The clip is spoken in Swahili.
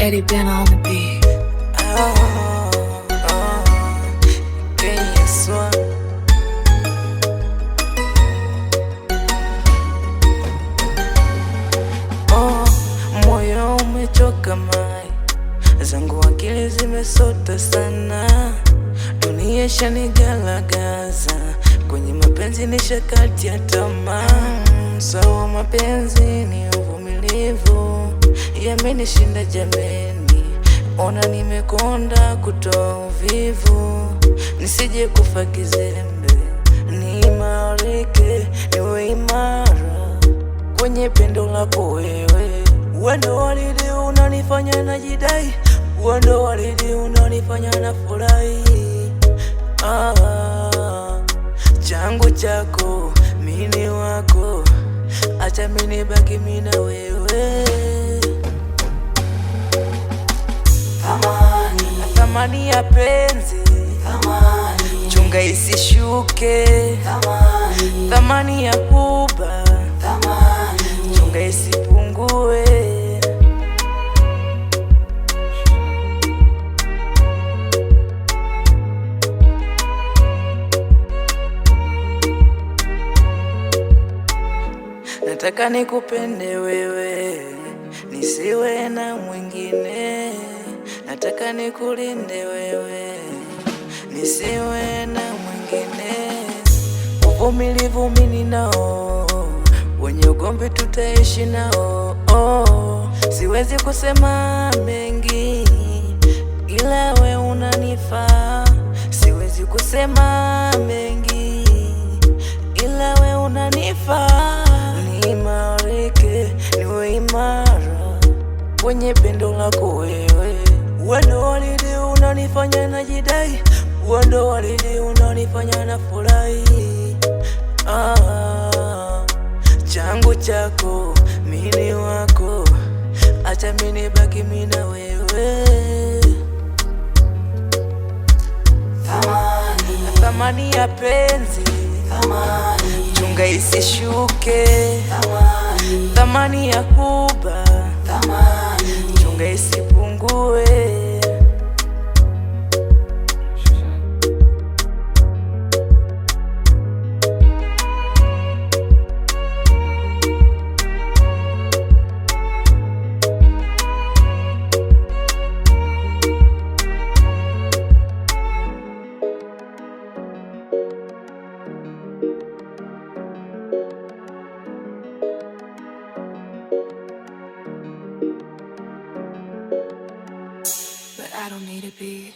Eddie been on the beat. Kenyeswa. Moyo umechoka mai, zangu akili zimesota sana, dunia shanigalagaza, kwenye mapenzi nishakati ya tamaa. Sawa, mapenzi ni uvumilivu, yamenishinda jameni, ona nimekonda kutoa uvivu, nisije kufa kizembe, niimarike niwe imara kwenye pendo lako wewe. Wendo walidi unanifanya najidai, wendo walidi unanifanya na furahi. Changu chako mini wako, acha mini baki mina wewe. Thamani ya penzi, chunga isishuke. Thamani ya kuba, chunga isipungue. Nataka nikupende wewe, nisiwe na mwingine. Nataka nikulinde wewe, nisiwe na mwingine. Uvumilivu mimi nao, wenye ugomvi tutaishi nao. Siwezi kusema mengi, ila we unanifaa. Siwezi kusema mengi, ila we unanifaa. Niimarike niwe imara kwenye pendo lako wewe. Wendo walidi unanifanya najidai, wendo walidi unanifanya na furahi. Changu chako mini wako, acha mini baki mina wewe. Thamani ya penzi, chunga isishuke. Thamani ya kuba, chunga isipungue. But I don't need a beat.